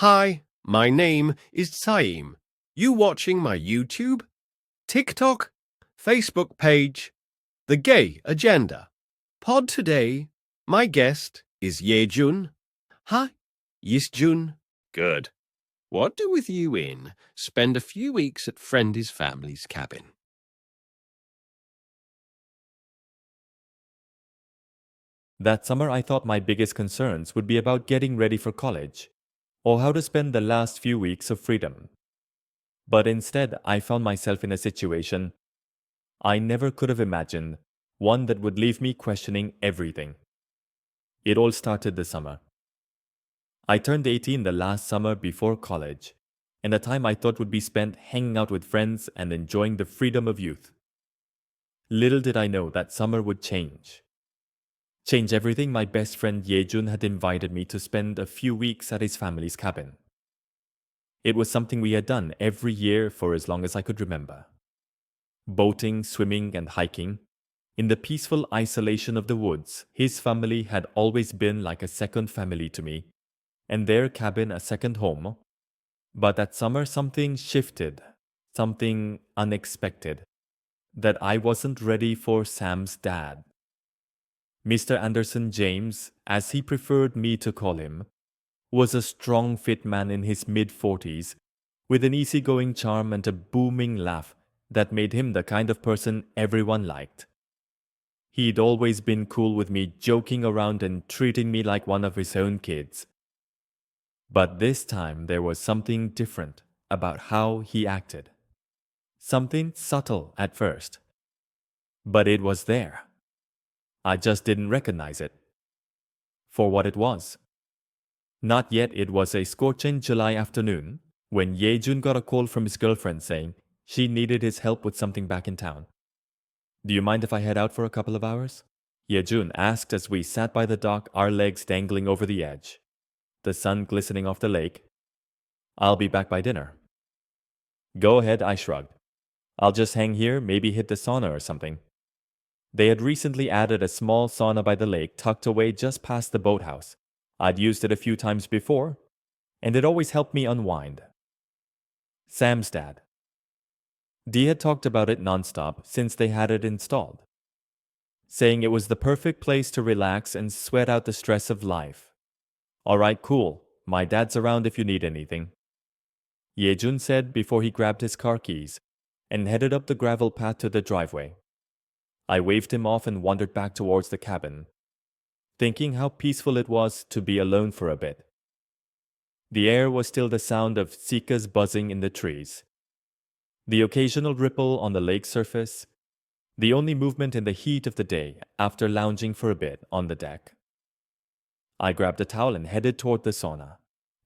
Hi, my name is Saim. You watching my YouTube, TikTok, Facebook page, The Gay Agenda. Pod today, my guest is Yejun. Hi, Yisjun. Good. What do with you in? Spend a few weeks at Friendy's family's cabin. That summer, I thought my biggest concerns would be about getting ready for college, or how to spend the last few weeks of freedom. But instead, I found myself in a situation I never could have imagined, one that would leave me questioning everything. It all started this summer. I turned 18 the last summer before college, and the time I thought would be spent hanging out with friends and enjoying the freedom of youth. Little did I know that summer would change. Change everything. My best friend Yejun had invited me to spend a few weeks at his family's cabin. It was something we had done every year for as long as I could remember. Boating, swimming, and hiking. In the peaceful isolation of the woods, his family had always been like a second family to me, and their cabin a second home. But that summer something shifted, something unexpected, that I wasn't ready for. Sam's dad, Mr. Anderson James, as he preferred me to call him, was a strong, fit man in his mid-40s, with an easygoing charm and a booming laugh that made him the kind of person everyone liked. He'd always been cool with me, joking around and treating me like one of his own kids. But this time there was something different about how he acted. Something subtle at first. But it was there. I just didn't recognize it for what it was. Not yet. It was a scorching July afternoon when Yejun got a call from his girlfriend saying she needed his help with something back in town. "Do you mind if I head out for a couple of hours?" Yejun asked as we sat by the dock, our legs dangling over the edge, the sun glistening off the lake. "I'll be back by dinner." "Go ahead," I shrugged. "I'll just hang here, maybe hit the sauna or something." They had recently added a small sauna by the lake tucked away just past the boathouse. I'd used it a few times before, and it always helped me unwind. Sam's dad. Dee had talked about it nonstop since they had it installed, saying it was the perfect place to relax and sweat out the stress of life. "All right, cool. My dad's around if you need anything," Yejun said before he grabbed his car keys and headed up the gravel path to the driveway. I waved him off and wandered back towards the cabin, thinking how peaceful it was to be alone for a bit. The air was still the sound of cicadas buzzing in the trees, the occasional ripple on the lake surface, the only movement in the heat of the day after lounging for a bit on the deck. I grabbed a towel and headed toward the sauna,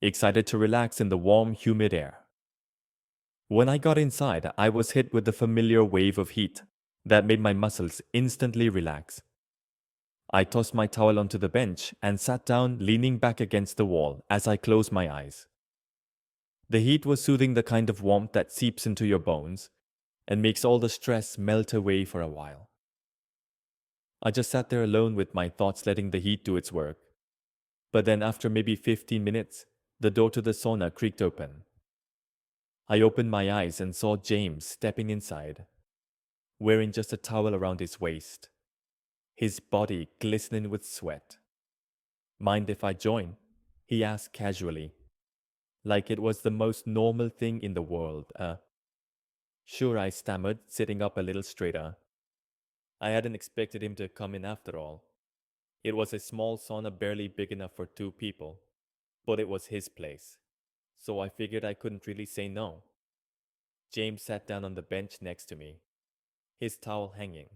excited to relax in the warm, humid air. When I got inside, I was hit with the familiar wave of heat that made my muscles instantly relax. I tossed my towel onto the bench and sat down, leaning back against the wall as I closed my eyes. The heat was soothing, the kind of warmth that seeps into your bones and makes all the stress melt away for a while. I just sat there alone with my thoughts, letting the heat do its work. But then, after maybe 15 minutes, the door to the sauna creaked open. I opened my eyes and saw James stepping inside, wearing just a towel around his waist, his body glistening with sweat. "Mind if I join?" he asked casually, like it was the most normal thing in the world. Sure, I stammered, sitting up a little straighter. I hadn't expected him to come in after all. It was a small sauna, barely big enough for two people, but it was his place, so I figured I couldn't really say no. James sat down on the bench next to me, his towel hanging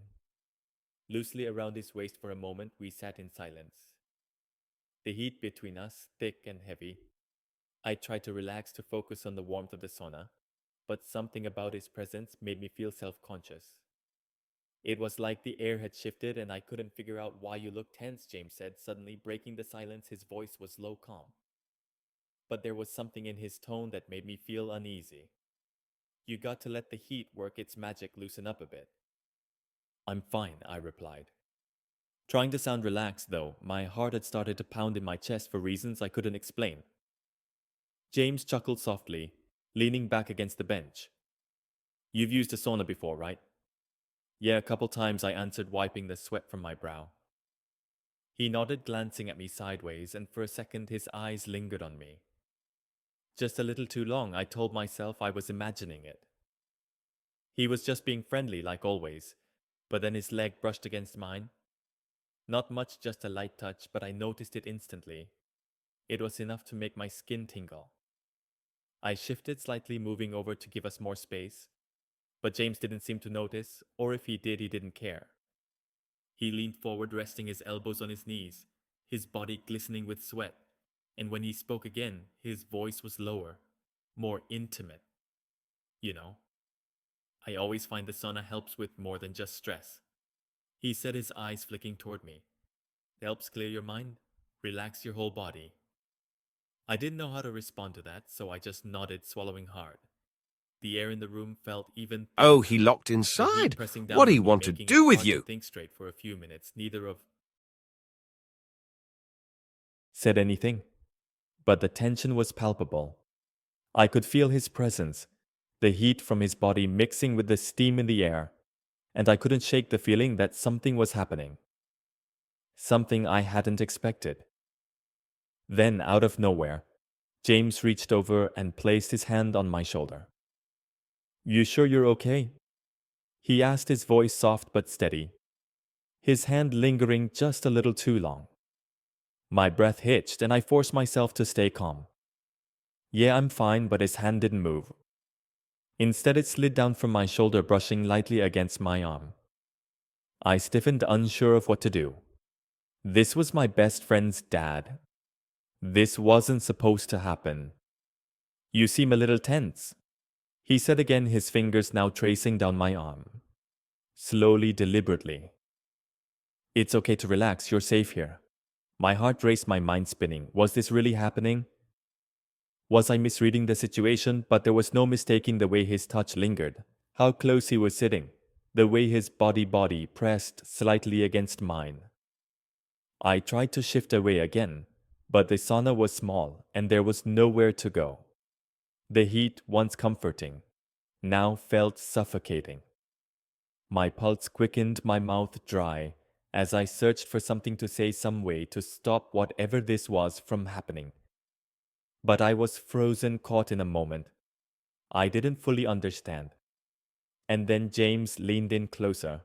loosely around his waist. For a moment, we sat in silence, the heat between us thick and heavy. I tried to relax, to focus on the warmth of the sauna, but something about his presence made me feel self-conscious. It was like the air had shifted and I couldn't figure out why. "You look tense," James said, suddenly breaking the silence. His voice was low, calm, but there was something in his tone that made me feel uneasy. "You got to let the heat work its magic, loosen up a bit." "I'm fine," I replied, trying to sound relaxed, though my heart had started to pound in my chest for reasons I couldn't explain. James chuckled softly, leaning back against the bench. You've used a sauna before, right? Yeah, a couple times, I answered, wiping the sweat from my brow. He nodded, glancing at me sideways, and for a second his eyes lingered on me. Just a little too long, I told myself. I was imagining it. He was just being friendly, like always, but then his leg brushed against mine. Not much, just a light touch, but I noticed it instantly. It was enough to make my skin tingle. I shifted slightly, moving over to give us more space, but James didn't seem to notice, or if he did, he didn't care. He leaned forward, resting his elbows on his knees, his body glistening with sweat, and when he spoke again, his voice was lower, more intimate. You know, I always find the sauna helps with more than just stress. He said, his eyes flicking toward me. It helps clear your mind, relax your whole body. I didn't know how to respond to that, so I just nodded, swallowing hard. The air in the room felt even thinner. Oh, he locked The heat inside. pressing down What do on you me, want to making do it with hard you? to think straight for a few minutes. Neither of said anything, but the tension was palpable. I could feel his presence, the heat from his body mixing with the steam in the air, and I couldn't shake the feeling that something was happening. Something I hadn't expected. Then, out of nowhere, James reached over and placed his hand on my shoulder. You sure you're okay? He asked, his voice soft but steady, his hand lingering just a little too long. My breath hitched and I forced myself to stay calm. Yeah, I'm fine, but his hand didn't move. Instead, it slid down from my shoulder, brushing lightly against my arm. I stiffened, unsure of what to do. This was my best friend's dad. This wasn't supposed to happen. You seem a little tense, he said again, his fingers now tracing down my arm. Slowly, deliberately. It's okay to relax, you're safe here. My heart raced, my mind spinning. Was this really happening? Was I misreading the situation? But there was no mistaking the way his touch lingered, how close he was sitting, the way his body pressed slightly against mine. I tried to shift away again, but the sauna was small and there was nowhere to go. The heat, once comforting, now felt suffocating. My pulse quickened, my mouth dry, as I searched for something to say, some way to stop whatever this was from happening. But I was frozen, caught in a moment. I didn't fully understand. And then James leaned in closer,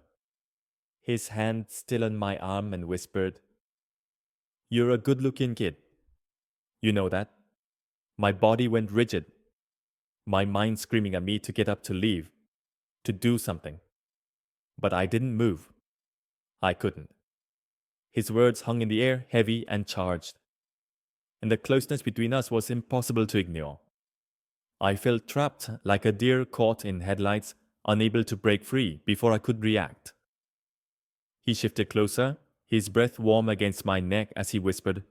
his hand still on my arm, and whispered, You're a good-looking kid. You know that? My body went rigid, my mind screaming at me to get up, to leave, to do something. But I didn't move. I couldn't. His words hung in the air, heavy and charged, and the closeness between us was impossible to ignore. I felt trapped, like a deer caught in headlights, unable to break free before I could react. He shifted closer, his breath warm against my neck as he whispered,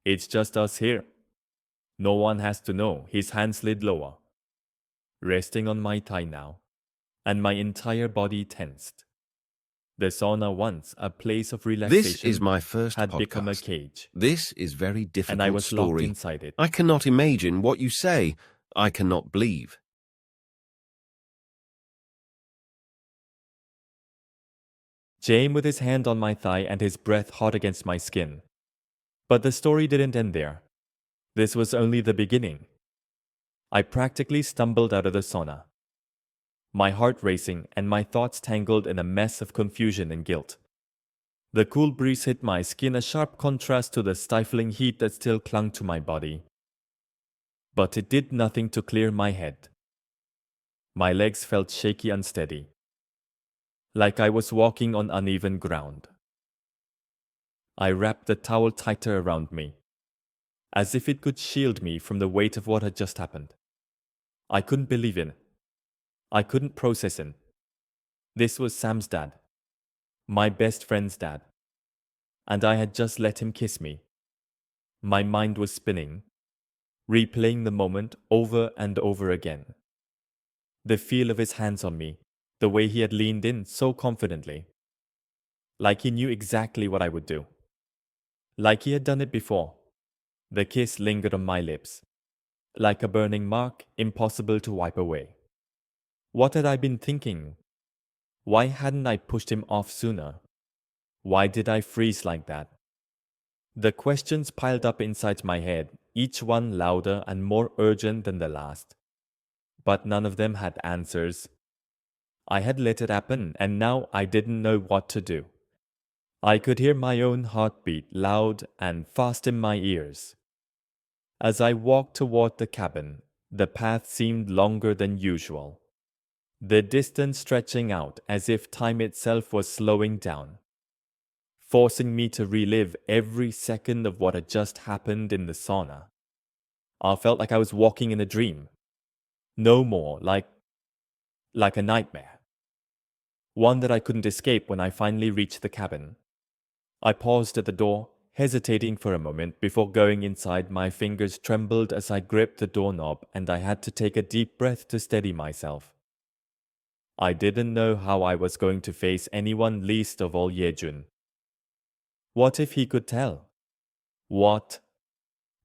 It's just us here. No one has to know. His hand slid lower, resting on my thigh now, and my entire body tensed. The sauna, once a place of relaxation, This is my first had become a podcast. cage, This is very and difficult I was locked story. inside it. I cannot imagine what you say. I cannot believe. James with his hand on my thigh and his breath hot against my skin. But the story didn't end there. This was only the beginning. I practically stumbled out of the sauna, my heart racing and my thoughts tangled in a mess of confusion and guilt. The cool breeze hit my skin, a sharp contrast to the stifling heat that still clung to my body. But it did nothing to clear my head. My legs felt shaky, unsteady, like I was walking on uneven ground. I wrapped the towel tighter around me, as if it could shield me from the weight of what had just happened. I couldn't believe it. I couldn't process it. This was Sam's dad, my best friend's dad, and I had just let him kiss me. My mind was spinning, replaying the moment over and over again. The feel of his hands on me, the way he had leaned in so confidently, like he knew exactly what I would do. Like he had done it before. The kiss lingered on my lips, like a burning mark, impossible to wipe away. What had I been thinking? Why hadn't I pushed him off sooner? Why did I freeze like that? The questions piled up inside my head, each one louder and more urgent than the last. But none of them had answers. I had let it happen, and now I didn't know what to do. I could hear my own heartbeat loud and fast in my ears. As I walked toward the cabin, the path seemed longer than usual, the distance stretching out as if time itself was slowing down, forcing me to relive every second of what had just happened in the sauna. I felt like I was walking in a dream. No more, like a nightmare. One that I couldn't escape when I finally reached the cabin. I paused at the door, hesitating for a moment before going inside. My fingers trembled as I gripped the doorknob, and I had to take a deep breath to steady myself. I didn't know how I was going to face anyone, least of all Yejun. What if he could tell? What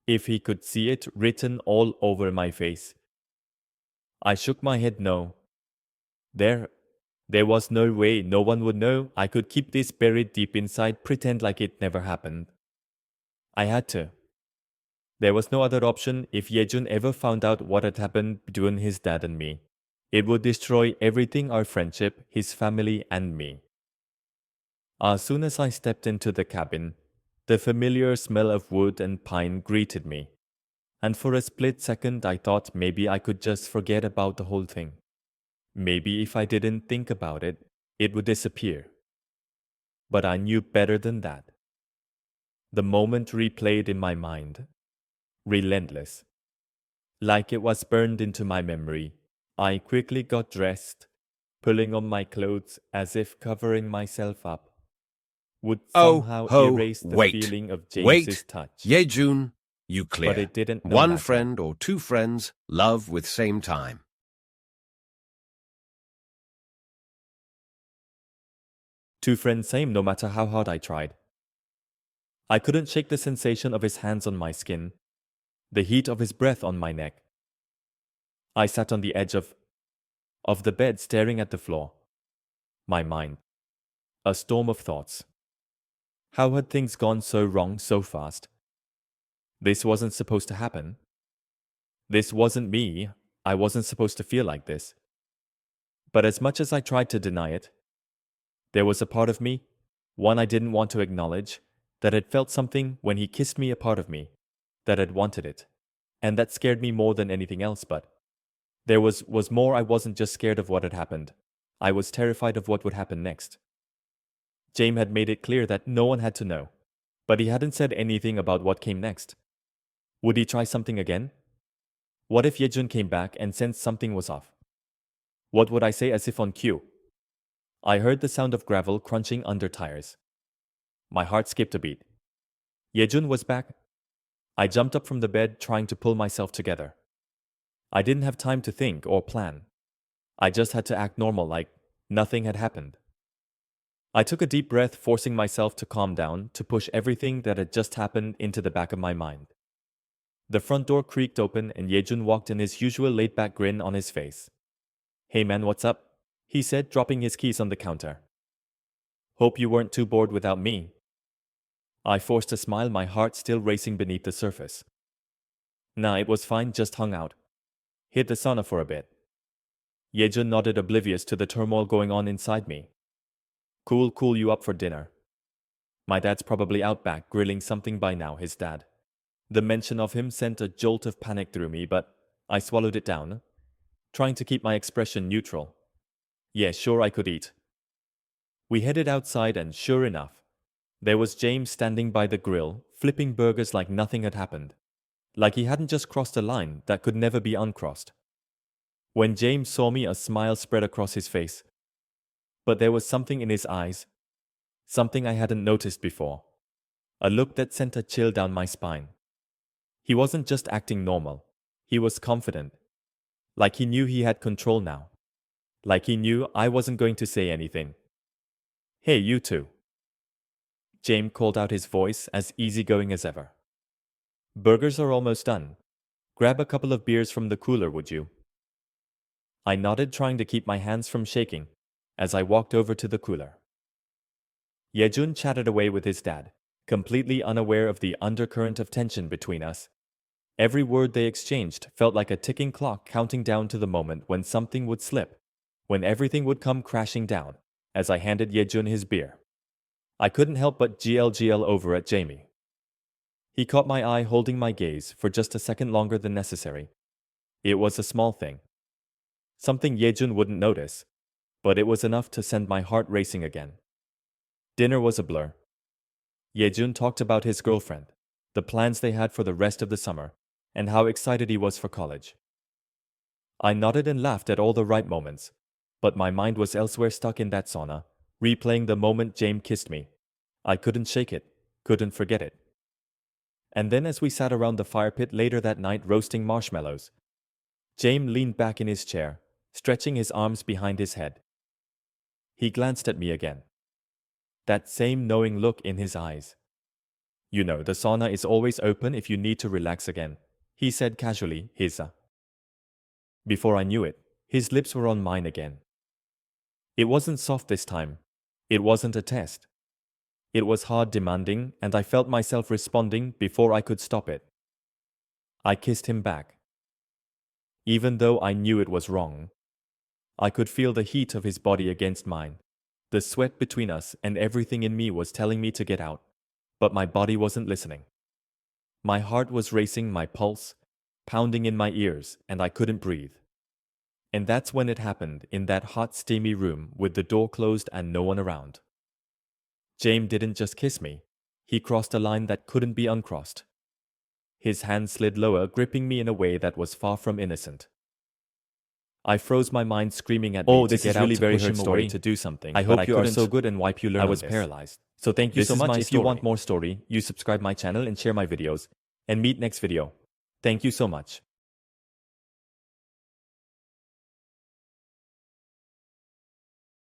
if he could see it written all over my face? I shook my head no. There was no way. No one would know. I could keep this buried deep inside, pretend like it never happened. I had to. There was no other option. If Yejun ever found out what had happened between his dad and me, it would destroy everything, our friendship, his family, and me. As soon as I stepped into the cabin, the familiar smell of wood and pine greeted me, and for a split second I thought maybe I could just forget about the whole thing. Maybe if I didn't think about it, it would disappear. But I knew better than that. The moment replayed in my mind, relentless. Like it was burned into my memory, I quickly got dressed, pulling on my clothes as if covering myself up would Oh, somehow ho, erase the wait. feeling of James's Wait. touch. Yejun, you But clear. it didn't, no One matter. friend or two friends, love with same time. Two friends same, no matter how hard I tried. I couldn't shake the sensation of his hands on my skin, the heat of his breath on my neck. I sat on the edge of the bed staring at the floor. My mind, a storm of thoughts. How had things gone so wrong so fast? This wasn't supposed to happen. This wasn't me. I wasn't supposed to feel like this. But as much as I tried to deny it, there was a part of me, one I didn't want to acknowledge, that had felt something when he kissed me, a part of me that had wanted it. And that scared me more than anything else, but there was more. I wasn't just scared of what had happened. I was terrified of what would happen next. James had made it clear that no one had to know, but he hadn't said anything about what came next. Would he try something again? What if Yejun came back and sensed something was off? What would I say as if on cue? I heard the sound of gravel crunching under tires. My heart skipped a beat. Yejun was back. I jumped up from the bed, trying to pull myself together. I didn't have time to think or plan. I just had to act normal, like nothing had happened. I took a deep breath, forcing myself to calm down, to push everything that had just happened into the back of my mind. The front door creaked open and Yejun walked in, his usual laid-back grin on his face. "Hey man, what's up?" he said, dropping his keys on the counter. "Hope you weren't too bored without me." I forced a smile, my heart still racing beneath the surface. "Nah, it was fine, just hung out. Hit the sauna for a bit." Yejun nodded, oblivious to the turmoil going on inside me. Cool, you up for dinner?" My dad's probably out back grilling something by now, his dad. The mention of him sent a jolt of panic through me, but I swallowed it down, trying to keep my expression neutral. Yeah, sure, I could eat. We headed outside, and sure enough, there was James standing by the grill, flipping burgers like nothing had happened. Like he hadn't just crossed a line that could never be uncrossed. When James saw me, a smile spread across his face. But there was something in his eyes, something I hadn't noticed before. A look that sent a chill down my spine. He wasn't just acting normal. He was confident. Like he knew he had control now. Like he knew I wasn't going to say anything. "Hey, you two." James called out, his voice as easygoing as ever. "Burgers are almost done. Grab a couple of beers from the cooler, would you? I nodded, trying to keep my hands from shaking, as I walked over to the cooler. Yejun chatted away with his dad, completely unaware of the undercurrent of tension between us. Every word they exchanged felt like a ticking clock counting down to the moment when something would slip, when everything would come crashing down, as I handed Yejun his beer. I couldn't help but GLGL over at Jamie. He caught my eye, holding my gaze for just a second longer than necessary. It was a small thing. Something Yejun wouldn't notice, but it was enough to send my heart racing again. Dinner was a blur. Yejun talked about his girlfriend, the plans they had for the rest of the summer, and how excited he was for college. I nodded and laughed at all the right moments, but my mind was elsewhere, stuck in that sauna, replaying the moment James kissed me. I couldn't shake it, couldn't forget it. And then as we sat around the fire pit later that night roasting marshmallows, James leaned back in his chair, stretching his arms behind his head. He glanced at me again. That same knowing look in his eyes. "You know, the sauna is always open if you need to relax again," he said casually, Before I knew it, his lips were on mine again. It wasn't soft this time. It wasn't a test. It was hard, demanding, and I felt myself responding before I could stop it. I kissed him back. Even though I knew it was wrong, I could feel the heat of his body against mine, the sweat between us, and everything in me was telling me to get out. But my body wasn't listening. My heart was racing, my pulse pounding in my ears, and I couldn't breathe. And that's when it happened, in that hot, steamy room with the door closed and no one around. James didn't just kiss me. He crossed a line that couldn't be uncrossed. His hand slid lower, gripping me in a way that was far from innocent. I froze, my mind screaming at me to get out, to push him away, to do something. I hope you are so good and wipe you learn. I was paralyzed. So thank you so much. If you want more story, you subscribe my channel and share my videos. And meet next video. Thank you so much.